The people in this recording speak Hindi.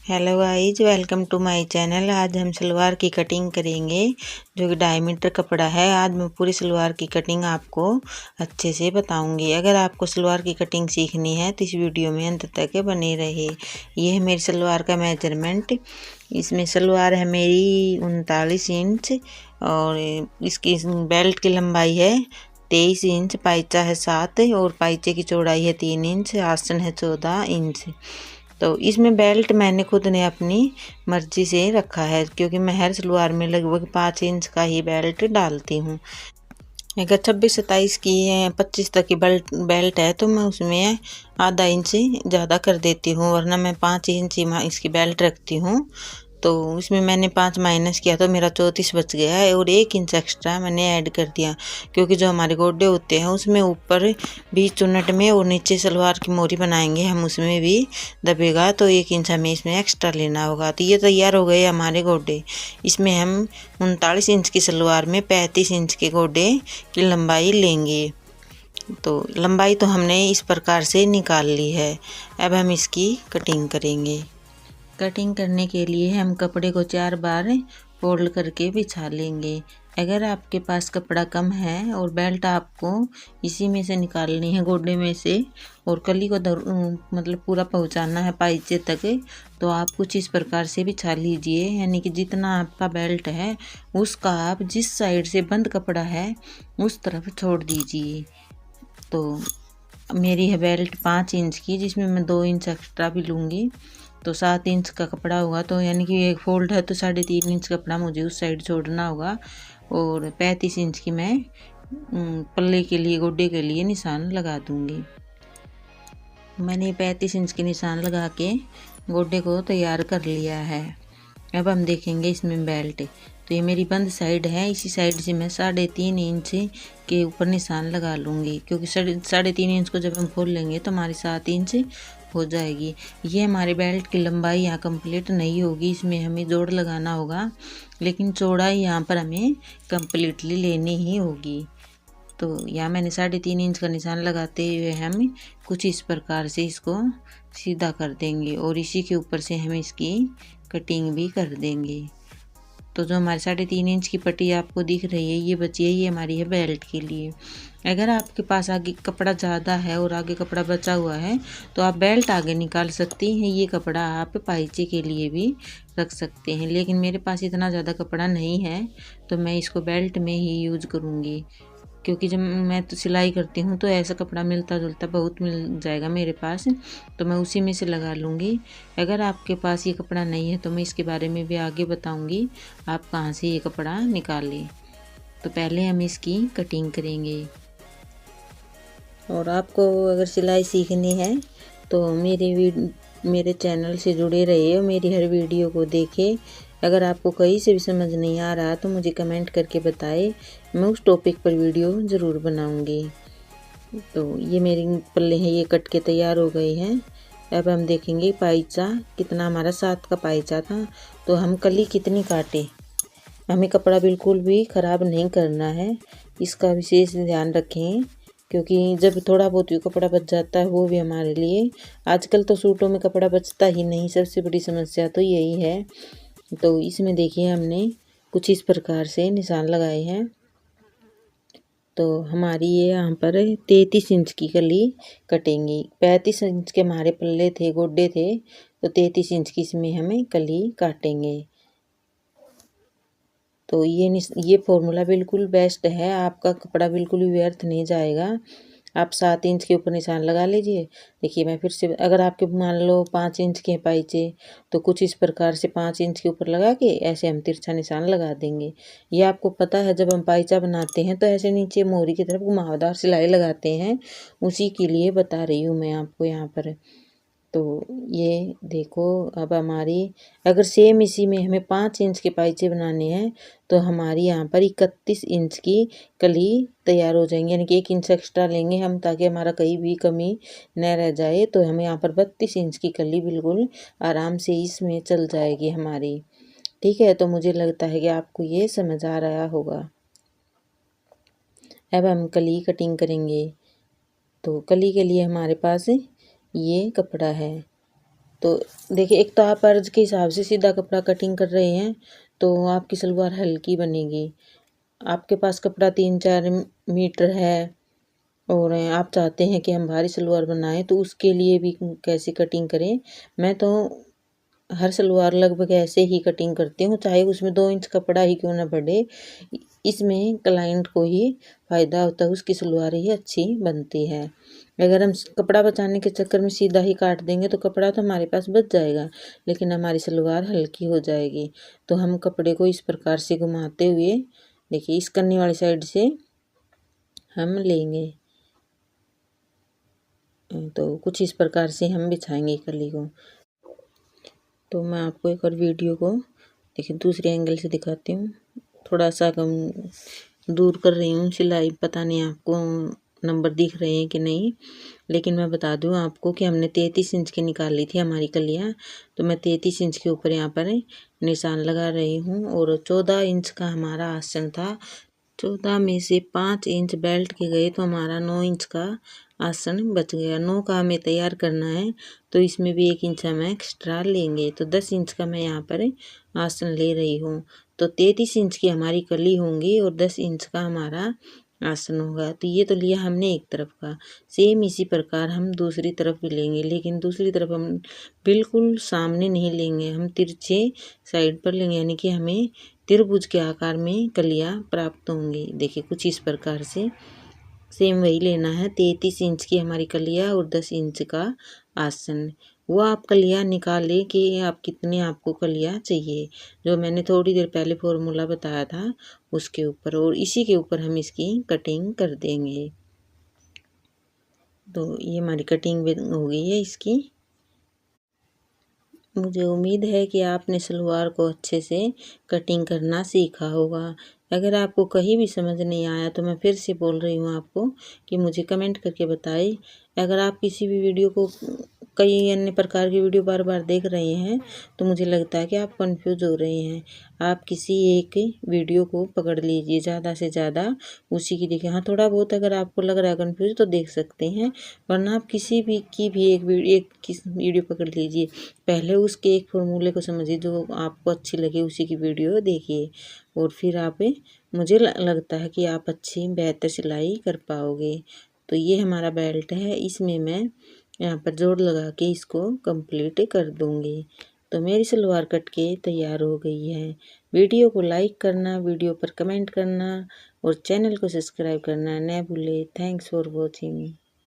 Hello guys, welcome to my channel. आज हम सलवार की कटिंग करेंगे जो कि 2.5 मीटर कपड़ा है। आज मैं पूरी सलवार की कटिंग आपको अच्छे से बताऊंगी। अगर आपको सलवार की कटिंग सीखनी है तो इस वीडियो में अंत तक बने रहे। ये है मेरी सलवार का मेजरमेंट। इसमें सलवार है मेरी 39 इंच और इसकी बेल्ट की लंबाई है 23 इंच, पाइचा है 7 और पाइचे की चौड़ाई है 3 इंच, आसन है 14 इंच। तो इसमें बेल्ट मैंने खुद ने अपनी मर्जी से रखा है क्योंकि मैं हर सलवार में लगभग 5 इंच का ही बेल्ट डालती हूँ। अगर 26-27 की 25 तक की बेल्ट है तो मैं उसमें आधा इंच ज़्यादा कर देती हूँ, वरना मैं 5 इंच इसकी बेल्ट रखती हूँ। तो इसमें मैंने 5 माइनस किया तो मेरा 34 बच गया है और 1 इंच एक्स्ट्रा मैंने ऐड कर दिया क्योंकि जो हमारे गोडे होते हैं उसमें ऊपर भी चुन्नट में और नीचे सलवार की मोरी बनाएंगे हम, उसमें भी दबेगा तो 1 इंच हमें इसमें एक्स्ट्रा लेना होगा। तो ये तैयार हो गए हमारे गोडे। इसमें हम 39 इंच की सलवार में 35 इंच के गोडे की लंबाई लेंगे। तो लंबाई तो हमने इस प्रकार से निकाल ली है। अब हम इसकी कटिंग करेंगे। कटिंग करने के लिए हम कपड़े को 4 बार फोल्ड करके बिछा लेंगे। अगर आपके पास कपड़ा कम है और बेल्ट आपको इसी में से निकालनी है, गोडे में से, और कली को मतलब पूरा पहुंचाना है पाइचे तक, तो आप कुछ इस प्रकार से बिछा लीजिए। यानी कि जितना आपका बेल्ट है उसका आप जिस साइड से बंद कपड़ा है उस तरफ छोड़ दीजिए। तो मेरी है बेल्ट 5 इंच की, जिसमें मैं 2 इंच एक्स्ट्रा भी लूँगी। तो 7 इंच का कपड़ा होगा, तो यानी कि एक फोल्ड है तो 3.5 इंच कपड़ा मुझे उस साइड छोड़ना होगा। और 35 इंच की मैं पल्ले के लिए, गोडे के लिए निशान लगा दूंगी। मैंने 35 इंच के निशान लगा के गोडे को तैयार कर लिया है। अब हम देखेंगे इसमें बेल्ट। तो ये मेरी बंद साइड है, इसी साइड से मैं 3.5 इंच के ऊपर निशान लगा लूँगी क्योंकि 3.5 इंच को जब हम खोल लेंगे तो हमारी 7 इंच हो जाएगी। ये हमारे बेल्ट की लंबाई यहाँ कंप्लीट नहीं होगी, इसमें हमें जोड़ लगाना होगा, लेकिन चौड़ाई यहाँ पर हमें कंप्लीटली लेनी ही होगी। तो यहाँ मैंने 3.5 इंच का निशान लगाते हुए हम कुछ इस प्रकार से इसको सीधा कर देंगे और इसी के ऊपर से हम इसकी कटिंग भी कर देंगे। तो जो हमारे 3.5 इंच की पट्टी आपको दिख रही है ये बची है, ये हमारी है बेल्ट के लिए। अगर आपके पास आगे कपड़ा ज़्यादा है और आगे कपड़ा बचा हुआ है तो आप बेल्ट आगे निकाल सकती हैं, ये कपड़ा आप पाइचे के लिए भी रख सकते हैं। लेकिन मेरे पास इतना ज़्यादा कपड़ा नहीं है तो मैं इसको बेल्ट में ही यूज़ करूँगी, क्योंकि जब मैं तो सिलाई करती हूँ तो ऐसा कपड़ा मिलता जुलता बहुत मिल जाएगा मेरे पास, तो मैं उसी में से लगा लूँगी। अगर आपके पास ये कपड़ा नहीं है तो मैं इसके बारे में भी आगे बताऊँगी आप कहाँ से ये कपड़ा निकालें। तो पहले हम इसकी कटिंग करेंगे। और आपको अगर सिलाई सीखनी है तो मेरे चैनल से जुड़े रहिए और मेरी हर वीडियो को देखें। अगर आपको कहीं से भी समझ नहीं आ रहा तो मुझे कमेंट करके बताएं, मैं उस टॉपिक पर वीडियो ज़रूर बनाऊंगी। तो ये मेरी पल्ले हैं, ये कट के तैयार हो गए हैं। अब हम देखेंगे पाइचा कितना, हमारा 7 का पाइचा था तो हम कली कितनी काटे। हमें कपड़ा बिल्कुल भी ख़राब नहीं करना है, इसका विशेष ध्यान रखें, क्योंकि जब थोड़ा बहुत भी कपड़ा बच जाता है वो भी हमारे लिए, आजकल तो सूटों में कपड़ा बचता ही नहीं, सबसे बड़ी समस्या तो यही है। तो इसमें देखिए हमने कुछ इस प्रकार से निशान लगाए हैं। तो हमारी ये यहाँ पर 33 इंच की कली कटेंगी। 35 इंच के हमारे पल्ले थे, गोडे थे, तो 33 इंच की इसमें हमें कली काटेंगे। तो ये फॉर्मूला बिल्कुल बेस्ट है, आपका कपड़ा बिल्कुल भी व्यर्थ नहीं जाएगा। आप 7 इंच के ऊपर निशान लगा लीजिए। देखिए मैं फिर से, अगर आपके मान लो 5 इंच के पाइचे तो कुछ इस प्रकार से 5 इंच के ऊपर लगा के ऐसे हम तिरछा निशान लगा देंगे। ये आपको पता है जब हम पाइचा बनाते हैं तो ऐसे नीचे मोरी की तरफ घुमावदार सिलाई लगाते हैं, उसी के लिए बता रही हूँ मैं आपको यहाँ पर। तो ये देखो अब हमारी, अगर सेम इसी में हमें 5 इंच के पाइचे बनाने हैं तो हमारी यहाँ पर 31 इंच की कली तैयार हो जाएंगी। यानी कि 1 इंच एक्स्ट्रा लेंगे हम ताकि हमारा कहीं भी कमी न रह जाए। तो हमें यहाँ पर 32 इंच की कली बिल्कुल आराम से इसमें चल जाएगी हमारी। ठीक है, तो मुझे लगता है कि आपको ये समझ आ रहा होगा। अब हम कली कटिंग करेंगे। तो कली के लिए हमारे पास ये कपड़ा है, तो देखिए, एक तो आप अर्ज के हिसाब से सीधा कपड़ा कटिंग कर रहे हैं तो आपकी सलवार हल्की बनेगी। आपके पास कपड़ा 3-4 मीटर है और आप चाहते हैं कि हम भारी सलवार बनाएं तो उसके लिए भी कैसे कटिंग करें। मैं तो हर सलवार लगभग ऐसे ही कटिंग करती हूँ, चाहे उसमें 2 इंच कपड़ा ही क्यों ना बढ़े। इसमें क्लाइंट को ही फ़ायदा होता है, उसकी सलवार ही अच्छी बनती है। अगर हम कपड़ा बचाने के चक्कर में सीधा ही काट देंगे तो कपड़ा तो हमारे पास बच जाएगा, लेकिन हमारी सलवार हल्की हो जाएगी। तो हम कपड़े को इस प्रकार से घुमाते हुए, देखिए इस कन्नी वाली साइड से हम लेंगे, तो कुछ इस प्रकार से हम बिछाएंगे कली को। तो मैं आपको एक और वीडियो को देखिए दूसरे एंगल से दिखाती हूँ। थोड़ा सा कम दूर कर रही हूँ सिलाई, पता नहीं आपको नंबर दिख रहे हैं कि नहीं, लेकिन मैं बता दूँ आपको कि हमने 33 इंच की निकाल ली थी हमारी कलियाँ। तो मैं 33 इंच के ऊपर यहाँ पर निशान लगा रही हूँ और 14 इंच का हमारा आसन था। 14 में से 5 इंच बेल्ट के गए तो हमारा 9 इंच का आसन बच गया। 9 का हमें तैयार करना है तो इसमें भी 1 इंच हम एक्स्ट्रा लेंगे। तो 10 इंच का मैं यहाँ पर आसन ले रही हूँ। तो 33 इंच की हमारी कली होंगी और 10 इंच का हमारा आसन होगा। तो ये तो लिया हमने एक तरफ का। सेम इसी प्रकार हम दूसरी तरफ भी लेंगे, लेकिन दूसरी तरफ हम बिल्कुल सामने नहीं लेंगे, हम तिरछे साइड पर लेंगे, यानी कि हमें त्रिभुज के आकार में कलियाँ प्राप्त होंगी। देखिए कुछ इस प्रकार से सेम वही लेना है। 33 इंच की हमारी कलियाँ और 10 इंच का आसन। वो आप कलियाँ निकालें कि आप कितनी आपको कलियाँ चाहिए, जो मैंने थोड़ी देर पहले फॉर्मूला बताया था उसके ऊपर, और इसी के ऊपर हम इसकी कटिंग कर देंगे। तो ये हमारी कटिंग हो गई है इसकी। मुझे उम्मीद है कि आपने सलवार को अच्छे से कटिंग करना सीखा होगा। अगर आपको कहीं भी समझ नहीं आया तो मैं फिर से बोल रही हूँ आपको कि मुझे कमेंट करके बताएं। अगर आप किसी भी वीडियो को, कई अन्य प्रकार की वीडियो बार बार देख रहे हैं तो मुझे लगता है कि आप कंफ्यूज हो रहे हैं। आप किसी एक वीडियो को पकड़ लीजिए, ज़्यादा से ज़्यादा उसी की देखिए। हाँ, थोड़ा बहुत अगर आपको लग रहा है कंफ्यूज तो देख सकते हैं, वरना आप किसी भी की भी एक वीडियो पकड़ लीजिए। पहले उसके एक फॉर्मूले को समझिए, जो आपको अच्छी लगे उसी की वीडियो देखिए, और फिर आप, मुझे लगता है कि आप अच्छी बेहतर सिलाई कर पाओगे। तो ये हमारा बेल्ट है, इसमें मैं यहाँ पर जोड़ लगा के इसको कंप्लीट कर दूँगी। तो मेरी सलवार कट के तैयार हो गई है। वीडियो को लाइक करना, वीडियो पर कमेंट करना और चैनल को सब्सक्राइब करना न भूले। Thanks for watching.